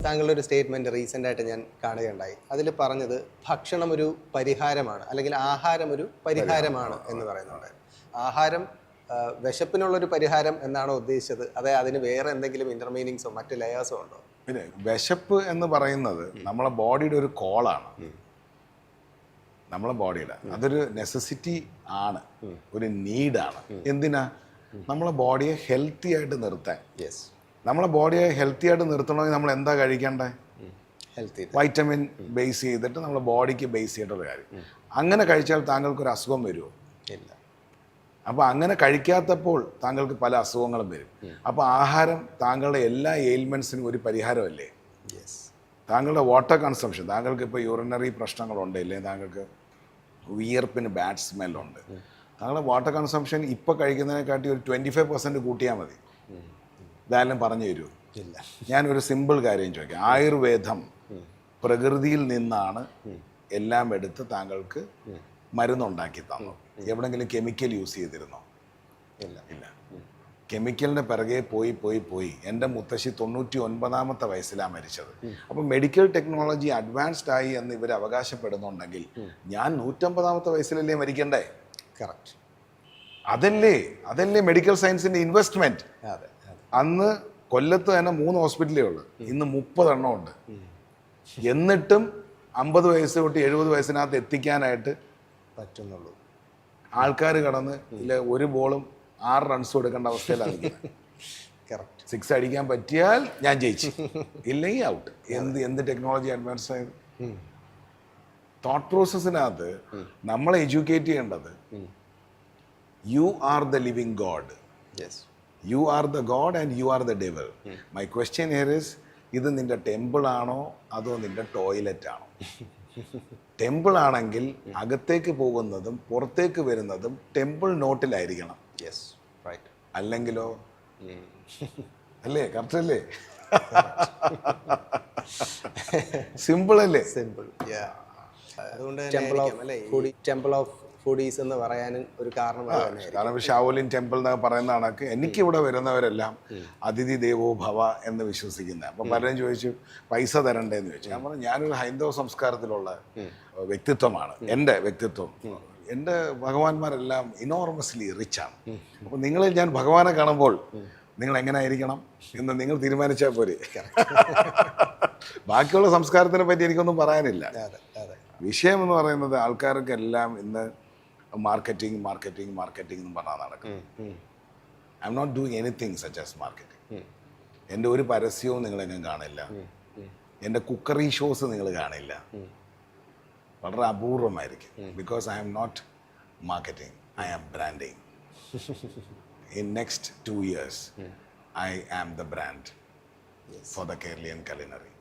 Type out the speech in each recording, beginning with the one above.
താങ്കളുടെ ഒരു സ്റ്റേറ്റ്മെൻറ്റ് റീസെൻ്റായിട്ട് ഞാൻ കാണുകയുണ്ടായി. അതിൽ പറഞ്ഞത് ഭക്ഷണം ഒരു പരിഹാരമാണ്, അല്ലെങ്കിൽ ആഹാരം ഒരു പരിഹാരമാണ് എന്ന് പറയുന്നുണ്ട്. ആഹാരം വിശപ്പിനുള്ളൊരു പരിഹാരം എന്നാണോ ഉദ്ദേശിച്ചത്, അതെ അതിന് വേറെ എന്തെങ്കിലും ഇൻ്റർമീനിങ്സോ മറ്റ് ലെയേഴ്സോ ഉണ്ടോ? പിന്നെ വിശപ്പ് എന്ന് പറയുന്നത് നമ്മളെ ബോഡിയുടെ ഒരു കോളാണ്. നമ്മളെ ബോഡിയുടെ അതൊരു നെസസിറ്റി ആണ്, ഒരു നീഡാണ്. എന്തിനാ? നമ്മളെ ബോഡിയെ ഹെൽത്തി ആയിട്ട് നിർത്താൻ. യെസ്, നമ്മളെ ബോഡിയെ ഹെൽത്തി ആയിട്ട് നിർത്തണമെങ്കിൽ നമ്മൾ എന്താ കഴിക്കേണ്ടേ? ഹെൽത്തി വൈറ്റമിൻ ബേസ് ചെയ്തിട്ട് നമ്മളെ ബോഡിക്ക് ബേസ് ചെയ്തിട്ടുള്ള കാര്യം. അങ്ങനെ കഴിച്ചാൽ താങ്കൾക്കൊരു അസുഖം വരുമോ? ഇല്ല. അപ്പോൾ അങ്ങനെ കഴിക്കാത്തപ്പോൾ താങ്കൾക്ക് പല അസുഖങ്ങളും വരും. അപ്പോൾ ആഹാരം താങ്കളുടെ എല്ലാ എയിൽമെൻറ്റ്സിനും ഒരു പരിഹാരമല്ലേ? യെസ്. താങ്കളുടെ വാട്ടർ കൺസംഷൻ, താങ്കൾക്ക് ഇപ്പോൾ യൂറിനറി പ്രശ്നങ്ങളുണ്ട്, ഇല്ലെങ്കിൽ താങ്കൾക്ക് വിയർപ്പിന് ബാഡ് സ്മെല്ലുണ്ട്, താങ്കളുടെ വാട്ടർ കൺസംഷൻ ഇപ്പോൾ കഴിക്കുന്നതിനെക്കാട്ടി ഒരു 25% കൂട്ടിയാൽ മതി. ഇതായാലും പറഞ്ഞു തരുമോ? ഇല്ല. ഞാനൊരു സിമ്പിൾ കാര്യം ചോദിക്കാം. ആയുർവേദം പ്രകൃതിയിൽ നിന്നാണ് എല്ലാം എടുത്ത് താങ്കൾക്ക് മരുന്നുണ്ടാക്കി തന്നു. എവിടെങ്കിലും കെമിക്കൽ യൂസ് ചെയ്തിരുന്നോ? ഇല്ല. ഇല്ല. കെമിക്കലിൻ്റെ പിറകെ പോയി എൻ്റെ മുത്തശ്ശി 99ാമത്തെ വയസ്സിലാണ് മരിച്ചത്. അപ്പം മെഡിക്കൽ ടെക്നോളജി അഡ്വാൻസ്ഡ് ആയി എന്ന് ഇവർ അവകാശപ്പെടുന്നുണ്ടെങ്കിൽ ഞാൻ 150ാമത്തെ വയസ്സിലല്ലേ മരിക്കണ്ടേ? കറക്റ്റ്. അതല്ലേ മെഡിക്കൽ സയൻസിൻ്റെ ഇൻവെസ്റ്റ്മെൻറ്റ്. അതെ. അന്ന് കൊല്ലത്ത് തന്നെ 3 ഹോസ്പിറ്റലേ ഉള്ളൂ, ഇന്ന് 30 എണ്ണം ഉണ്ട്. എന്നിട്ടും 50 വയസ്സ് തൊട്ട് 70 വയസ്സിനകത്ത് എത്തിക്കാനായിട്ട് പറ്റുന്നുള്ളൂ. ആൾക്കാർ കടന്ന് ഇല്ല, ഒരു ബോളും 6 റൺസും എടുക്കേണ്ട അവസ്ഥയിലാണ്. കറക്റ്റ്. 6 അടിക്കാൻ പറ്റിയാൽ ഞാൻ ജയിച്ചു, ഇല്ലെങ്കിൽ ഔട്ട്. എന്ത് ടെക്നോളജി അഡ്വാൻസ് ആയത്? തോട്ട് പ്രോസസ്സിനകത്ത് നമ്മളെ എഡ്യൂക്കേറ്റ് ചെയ്യേണ്ടത് you are the living God. Yes. You are the God and you are the devil. My question here is, ഇത് നിന്റെ ടെമ്പിൾ ആണോ അതോ നിന്റെ ടോയ്ലറ്റ് ആണോ? ടെമ്പിൾ ആണെങ്കിൽ അകത്തേക്ക് പോകുന്നതും പുറത്തേക്ക് വരുന്നതും ടെമ്പിൾ നോട്ടിലായിരിക്കണം. Yes, right. അല്ലെങ്കിലോ? അല്ലേ? കറക്റ്റ് അല്ലേ? സിമ്പിൾ അല്ലേ? സിമ്പിൾ. അതുകൊണ്ട് ടെമ്പിൾ ഓഫ് ഫുഡീസ് എന്ന് പറയാനും ഒരു കാരണം. കാരണം ഷാവോലിൻ ടെമ്പിൾ എന്നൊക്കെ പറയുന്ന കണക്ക് എനിക്കിവിടെ വരുന്നവരെല്ലാം അതിഥി ദേവോ ഭവ എന്ന് വിശ്വസിക്കുന്നത്. അപ്പം പലരും ചോദിച്ചു പൈസ തരണ്ടേന്ന് ചോദിച്ചു. ഞാൻ പറഞ്ഞു ഞാനൊരു ഹൈന്ദവ സംസ്കാരത്തിലുള്ള വ്യക്തിത്വമാണ്. എൻ്റെ വ്യക്തിത്വം, എൻ്റെ ഭഗവാന്മാരെല്ലാം ഇനോർമസ്ലി റിച്ചാണ്. അപ്പം നിങ്ങളിൽ ഞാൻ ഭഗവാനെ കാണുമ്പോൾ നിങ്ങൾ എങ്ങനെ ആയിരിക്കണം എന്ന് നിങ്ങൾ തീരുമാനിച്ചാൽ പോരെ. ബാക്കിയുള്ള സംസ്കാരത്തിനെ പറ്റി എനിക്കൊന്നും പറയാനില്ല. വിഷയം എന്ന് പറയുന്നത് ആൾക്കാർക്കെല്ലാം ഇന്ന് മാർക്കറ്റിംഗ് എന്ന് പറഞ്ഞാൽ നടക്കും. I am not doing anything such as marketing. എൻ്റെ ഒരു പരസ്യവും നിങ്ങളെങ്ങും കാണില്ല, എൻ്റെ കുക്കറി ഷോസ് നിങ്ങൾ കാണില്ല, വളരെ അപൂർവമായിരിക്കും. Because I am not marketing, I am branding. In next 2 years I am the brand for the Keralian culinary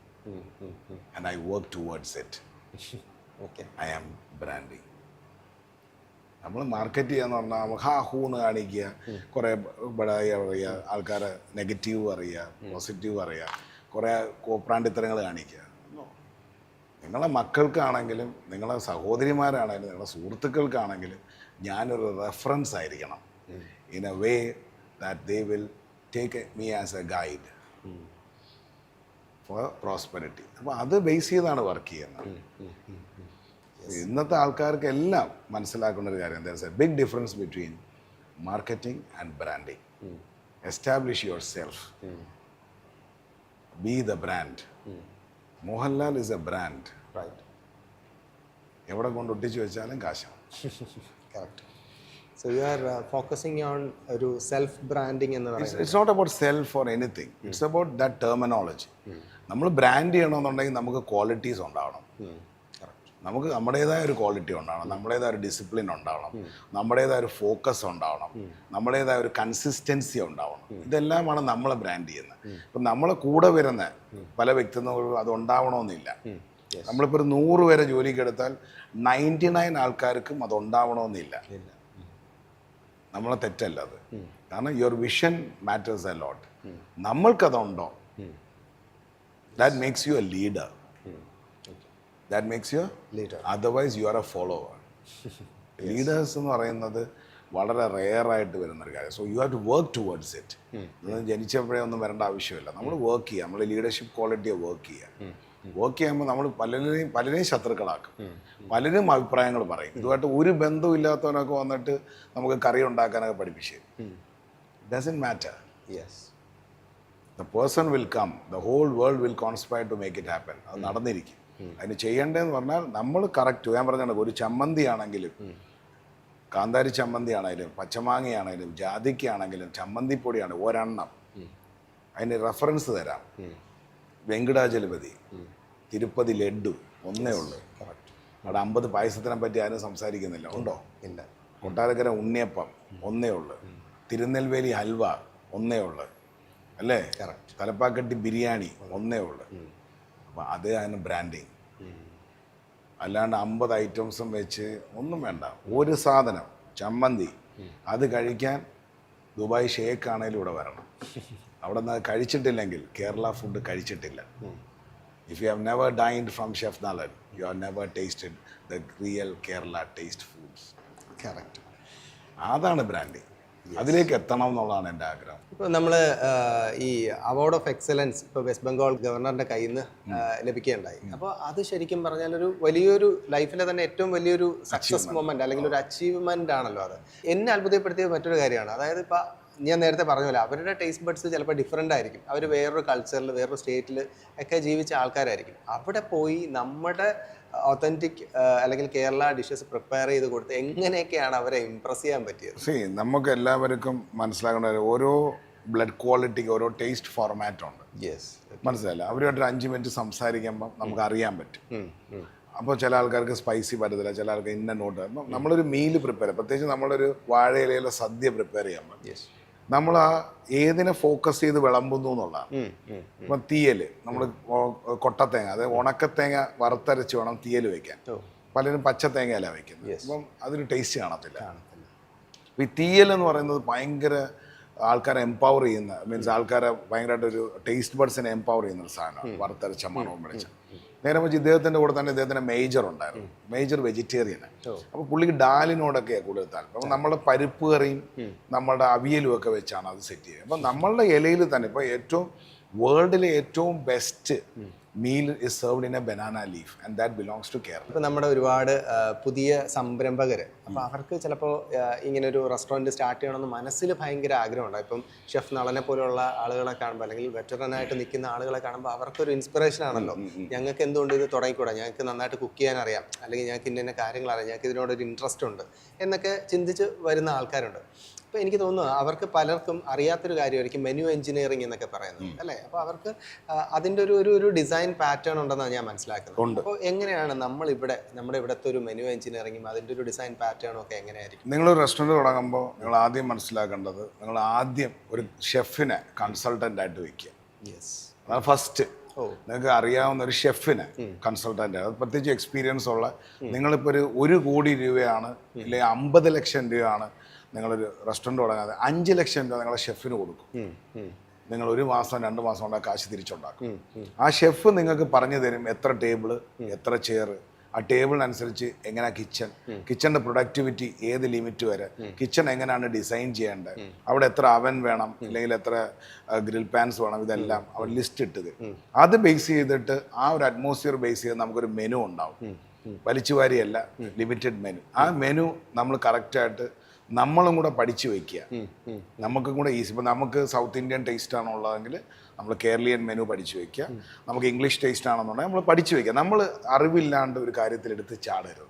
and I work towards it. I am branding. നമ്മൾ മാർക്കറ്റ് ചെയ്യാന്ന് പറഞ്ഞാൽ ഹാ ഹൂന്ന് കാണിക്കുക, കുറേ ബടായി പറയുക, ആൾക്കാരെ നെഗറ്റീവ് പറയുക, പോസിറ്റീവ് പറയുക, കുറേ കോപ്രാണ്ടിത്തരങ്ങൾ കാണിക്കുക. നിങ്ങളെ മക്കൾക്കാണെങ്കിലും നിങ്ങളെ സഹോദരിമാരാണെങ്കിലും നിങ്ങളെ സുഹൃത്തുക്കൾക്കാണെങ്കിലും ഞാനൊരു റെഫറൻസ് ആയിരിക്കണം. In a way that they will take me as A guide four prosperity. അപ്പോൾ അത് ബേസ് ചെയ്താണ് വർക്ക് ചെയ്യുന്നത്. ഇന്നത്തെ ആൾക്കാർക്കെല്ലാം മനസ്സിലാക്കുന്ന ഒരു കാര്യം, there's a big difference between marketing and branding. Establish yourself. Be the brand. Mohanlal is a brand. Right. എവിടെ കൊണ്ട് ഒട്ടിച്ചു വെച്ചാലും കാശാണ്. Correct. So you are focusing on ഒരു സെൽഫ് ബ്രാൻഡിങ് എന്ന് പറയുന്നത്. It's not about self or anything. It's about that terminology. നമ്മൾ brand ചെയ്യണമെന്നുണ്ടെങ്കിൽ നമുക്ക് ക്വാളിറ്റീസ് ഉണ്ടാവണം. നമുക്ക് നമ്മുടേതായ ഒരു ക്വാളിറ്റി ഉണ്ടാവണം, നമ്മുടേതായ ഒരു ഡിസിപ്ലിൻ ഉണ്ടാവണം, നമ്മുടേതായ ഒരു ഫോക്കസ് ഉണ്ടാവണം, നമ്മുടേതായ ഒരു കൺസിസ്റ്റൻസി ഉണ്ടാവണം. ഇതെല്ലാമാണ് നമ്മളെ ബ്രാൻഡ് ചെയ്യുന്നത്. ഇപ്പം നമ്മളെ കൂടെ വരുന്ന പല വ്യക്തിത്വങ്ങളും അത് ഉണ്ടാവണമെന്നില്ല. നമ്മളിപ്പോൾ ഒരു 100 പേരെ ജോലിക്ക് എടുത്താൽ 99 ആൾക്കാർക്കും അത് ഉണ്ടാവണമെന്നില്ല. നമ്മളെ തെറ്റല്ല അത്. കാരണം your vision matters a lot. നമ്മൾക്കതുണ്ടോ, that makes you a leader. That makes you a leader. Otherwise you are a follower. Leaders എന്ന് പറയുന്നത് വളരെ റെയറായിട്ട് വരുന്നൊരു കാര്യം. So you have to work towards it. ജനിച്ചപ്പോഴേ ഒന്നും വരേണ്ട ആവശ്യമില്ല. നമ്മൾ വർക്ക് ചെയ്യുക, നമ്മൾ ലീഡർഷിപ്പ് ക്വാളിറ്റിയെ വർക്ക് ചെയ്യുക. വർക്ക് ചെയ്യുമ്പോൾ നമ്മൾ പലരെയും ശത്രുക്കളാക്കും, പലരും അഭിപ്രായങ്ങൾ പറയും. ഇതുമായിട്ട് ഒരു ബന്ധവും ഇല്ലാത്തവനൊക്കെ വന്നിട്ട് നമുക്ക് കറി ഉണ്ടാക്കാനൊക്കെ പഠിപ്പിച്ചു തരും. Doesn't matter. Yes. The person will come, the whole world will conspire to make it happen. അത് നടന്നിരിക്കും. അതിന് ചെയ്യേണ്ടതെന്ന് പറഞ്ഞാൽ നമ്മൾ കറക്റ്റ്, ഞാൻ പറഞ്ഞാൽ ഒരു ചമ്മന്തി ആണെങ്കിലും, കാന്താരി ചമ്മന്തി ആണെങ്കിലും, പച്ചമാങ്ങയാണെങ്കിലും, ജാതിക്കാണെങ്കിലും, ചമ്മന്തിപ്പൊടിയാണ് ഒരെണ്ണം. അതിന് റെഫറൻസ് തരാം. വെങ്കടാചലപതി, തിരുപ്പതി ലഡ്ഡു ഒന്നേ ഉള്ളൂ. അവിടെ 50 പായസത്തിനെ പറ്റി ആരും സംസാരിക്കുന്നില്ല. ഉണ്ടോ? ഇല്ല. കൊട്ടാരക്കര ഉണ്ണിയപ്പം ഒന്നേ ഉള്ളൂ. തിരുനെൽവേലി ഹൽവ ഒന്നേ ഉള്ളൂ, അല്ലേ? തലപ്പാക്കട്ടി ബിരിയാണി ഒന്നേ ഉള്ളൂ. അപ്പം അത് അതിന് ബ്രാൻഡിങ്. അല്ലാണ്ട് 50 ഐറ്റംസും വെച്ച് ഒന്നും വേണ്ട. ഒരു സാധനം ചമ്മന്തി, അത് കഴിക്കാൻ ദുബായ് ഷേക്ക് ആണെങ്കിലും ഇവിടെ വരണം. അവിടെ നിന്ന് കഴിച്ചിട്ടില്ലെങ്കിൽ കേരള ഫുഡ് കഴിച്ചിട്ടില്ല. If you have never dined from chef Nalan, you have never tasted the real Kerala taste foods. Correct. അതാണ് ബ്രാൻഡിങ്. അതിലേക്ക് എത്തണം എന്നുള്ളതാണ് എൻ്റെ ആഗ്രഹം. ഇപ്പോൾ നമ്മൾ ഈ അവാർഡ് ഓഫ് എക്സലൻസ് ഇപ്പോൾ വെസ്റ്റ് ബംഗാൾ ഗവർണറുടെ കയ്യിൽ നിന്ന് ലഭിക്കുകയുണ്ടായി. അപ്പോൾ അത് ശരിക്കും പറഞ്ഞാൽ ഒരു വലിയൊരു ലൈഫിലെ തന്നെ ഏറ്റവും വലിയൊരു സക്സസ് മൊമെന്റ് അല്ലെങ്കിൽ ഒരു അച്ചീവ്മെന്റ് ആണല്ലോ അത്. എന്നെ അത്ഭുതപ്പെടുത്തിയ മറ്റൊരു കാര്യമാണ്, അതായത് ഇപ്പോൾ ഞാൻ നേരത്തെ പറഞ്ഞല്ലോ, അവരുടെ ടേസ്റ്റ് ബഡ്സ് ചിലപ്പോൾ ഡിഫറെൻ്റ് ആയിരിക്കും. അവർ വേറൊരു കൾച്ചറിൽ വേറൊരു സ്റ്റേറ്റിൽ ഒക്കെ ജീവിച്ച ആൾക്കാരായിരിക്കും. അവിടെ പോയി നമ്മുടെ ഒത്തൻറ്റിക് അല്ലെങ്കിൽ കേരള ഡിഷസ് പ്രിപ്പയർ ചെയ്ത് കൊടുത്ത് എങ്ങനെയൊക്കെയാണ് അവരെ ഇംപ്രസ് ചെയ്യാൻ പറ്റിയത്? നമുക്ക് എല്ലാവർക്കും മനസ്സിലാക്കേണ്ട ഓരോ ബ്ലഡ് ക്വാളിറ്റിക്ക് ഓരോ ടേസ്റ്റ് ഫോർമാറ്റ് ഉണ്ട്. യെസ്. മനസ്സിലായില്ല? അവരുമായിട്ട് 5 മിനിറ്റ് സംസാരിക്കുമ്പോൾ നമുക്ക് അറിയാൻ പറ്റും. അപ്പോൾ ചില ആൾക്കാർക്ക് സ്പൈസി പറ്റത്തില്ല, ചില ആൾക്ക് ഇന്ന നോട്ട്. അപ്പം നമ്മളൊരു മീല് പ്രിപ്പയർ, പ്രത്യേകിച്ച് നമ്മളൊരു വാഴയിലയിലെ സദ്യ പ്രിപ്പയർ ചെയ്യുമ്പോൾ നമ്മൾ ആ ഏതിനെ ഫോക്കസ് ചെയ്ത് വിളമ്പുന്നു എന്നുള്ളതാണ്. ഇപ്പം തീയൽ, നമ്മൾ കൊട്ടത്തേങ്ങ, അതായത് ഉണക്കത്തേങ്ങ വറുത്തരച്ച് വേണം തീയൽ വെക്കാൻ. പലരും പച്ചത്തേങ്ങയല്ല വെക്കുന്നത്. അപ്പം അതിന് ടേസ്റ്റ് കാണത്തില്ല. അപ്പം ഈ തീയൽ എന്ന് പറയുന്നത് ഭയങ്കര ആൾക്കാരെ എംപവർ ചെയ്യുന്ന, മീൻസ് ആൾക്കാരെ ഭയങ്കരമായിട്ടൊരു ടേസ്റ്റ് ബഡ്സിനെ എംപവർ ചെയ്യുന്ന ഒരു സാധനമാണ് വറുത്തരച്ച മണവും വിളിച്ച. നേരെ വെച്ച് ഇദ്ദേഹത്തിൻ്റെ കൂടെ തന്നെ ഇദ്ദേഹത്തിന് മേജർ ഉണ്ടായിരുന്നു. മേജർ വെജിറ്റേറിയനാണ്. അപ്പോൾ പുള്ളിക്ക് ഡാലിനോടൊക്കെയാണ് കൂടുതൽ താല്പര്യം. അപ്പം നമ്മുടെ പരിപ്പ് കറിയും നമ്മുടെ അവിയലും ഒക്കെ വെച്ചാണ് അത് സെറ്റ് ചെയ്യുക. അപ്പം നമ്മളുടെ ഇലയിൽ തന്നെ ഇപ്പോൾ ഏറ്റവും വേൾഡിലെ ഏറ്റവും best meal is served in a banana leaf and that belongs to Kerala. ഇപ്പം നമ്മുടെ ഒരുപാട് പുതിയ സംരംഭകർ, അപ്പോൾ അവർക്ക് ചിലപ്പോൾ ഇങ്ങനെ ഒരു റെസ്റ്റോറൻറ്റ് സ്റ്റാർട്ട് ചെയ്യണമെന്ന് മനസ്സിൽ ഭയങ്കര ആഗ്രഹമുണ്ട്. ഇപ്പം ഷെഫ് നളനെ പോലെയുള്ള ആളുകളെ കാണുമ്പോൾ അല്ലെങ്കിൽ വെറ്ററനായിട്ട് നിൽക്കുന്ന ആളുകളെ കാണുമ്പോൾ അവർക്കൊരു ഇൻസ്പിറേഷൻ ആണല്ലോ. ഞങ്ങൾക്ക് എന്തുകൊണ്ട് ഇത് തുടങ്ങിക്കൂടാ, ഞങ്ങൾക്ക് നന്നായിട്ട് കുക്ക് ചെയ്യാൻ അറിയാം, അല്ലെങ്കിൽ ഞങ്ങൾക്ക് ഇന്ന കാര്യങ്ങൾ അറിയാം, ഞങ്ങൾക്ക് ഇതിനോടൊരു ഇൻട്രസ്റ്റ് ഉണ്ട് എന്നൊക്കെ ചിന്തിച്ച് വരുന്ന ആൾക്കാരുണ്ട്. അപ്പോൾ എനിക്ക് തോന്നുന്നു അവർക്ക് പലർക്കും അറിയാത്തൊരു കാര്യമായിരിക്കും മെനു എഞ്ചിനീയറിംഗ് എന്നൊക്കെ പറയുന്നത്, അല്ലേ? അപ്പോൾ അവർക്ക് അതിൻ്റെ ഒരു ഡിസൈൻ പാറ്റേൺ ഉണ്ടെന്നാണ് ഞാൻ മനസ്സിലാക്കുന്നത്. അപ്പോൾ എങ്ങനെയാണ് നമ്മുടെ ഇവിടുത്തെ ഒരു മെനു എഞ്ചിനീയറിംഗും അതിൻ്റെ ഒരു ഡിസൈൻ പാറ്റേണും ഒക്കെ എങ്ങനെയായിരിക്കും? നിങ്ങളൊരു റെസ്റ്റോറൻറ്റ് തുടങ്ങുമ്പോൾ നിങ്ങൾ ആദ്യം മനസ്സിലാക്കേണ്ടത്, നിങ്ങൾ ആദ്യം ഒരു ഷെഫിനെ കൺസൾട്ടൻ്റ് ആയിട്ട് വയ്ക്കുക. യെസ്. അതാണ് ഫസ്റ്റ്. നിങ്ങൾക്ക് അറിയാവുന്ന ഒരു ഷെഫിനെ കൺസൾട്ടൻ്റ്, അത് പ്രത്യേകിച്ച് എക്സ്പീരിയൻസ് ഉള്ള. നിങ്ങളിപ്പോൾ ഒരു 1 കോടി രൂപയാണ് അല്ലെങ്കിൽ 50 ലക്ഷം രൂപയാണ് നിങ്ങളൊരു റെസ്റ്റോറൻറ്റ് തുടങ്ങാതെ 5 ലക്ഷം രൂപ നിങ്ങളെ ഷെഫിന് കൊടുക്കും. നിങ്ങൾ 1 മാസം 2 മാസം കൊണ്ട് കാശ് തിരിച്ചുണ്ടാക്കും. ആ ഷെഫ് നിങ്ങൾക്ക് പറഞ്ഞു തരും എത്ര ടേബിള്, എത്ര ചെയർ, ആ ടേബിളിനനുസരിച്ച് എങ്ങനെ കിച്ചൻ്റെ പ്രൊഡക്ടിവിറ്റി ഏത് ലിമിറ്റ് വരെ, കിച്ചൺ എങ്ങനെയാണ് ഡിസൈൻ ചെയ്യേണ്ടത്, അവിടെ എത്ര അവൻ വേണം, അല്ലെങ്കിൽ എത്ര ഗ്രിൽ പാൻസ് വേണം, ഇതെല്ലാം അവർ ലിസ്റ്റ് ഇട്ട് തരും. അത് ബേസ് ചെയ്തിട്ട് ആ ഒരു അറ്റ്മോസ്ഫിയർ ബേസ് ചെയ്ത് നമുക്കൊരു മെനു ഉണ്ടാവും. വലിച്ചുവാരിയല്ല, ലിമിറ്റഡ് മെനു. ആ മെനു നമ്മൾ കറക്റ്റായിട്ട് നമ്മളും കൂടെ പഠിച്ചു വയ്ക്കുക. നമുക്കും കൂടെ ഈസി. ഇപ്പം നമുക്ക് സൗത്ത് ഇന്ത്യൻ ടേസ്റ്റ് ആണുള്ളതെങ്കിൽ നമ്മൾ കേരളീയൻ മെനു പഠിച്ചു വയ്ക്കുക. നമുക്ക് ഇംഗ്ലീഷ് ടേസ്റ്റ് ആണെന്നുണ്ടെങ്കിൽ നമ്മൾ പഠിച്ചു വയ്ക്കുക. നമ്മൾ അറിവില്ലാണ്ട് ഒരു കാര്യത്തിലെടുത്ത് ചാടരുത്.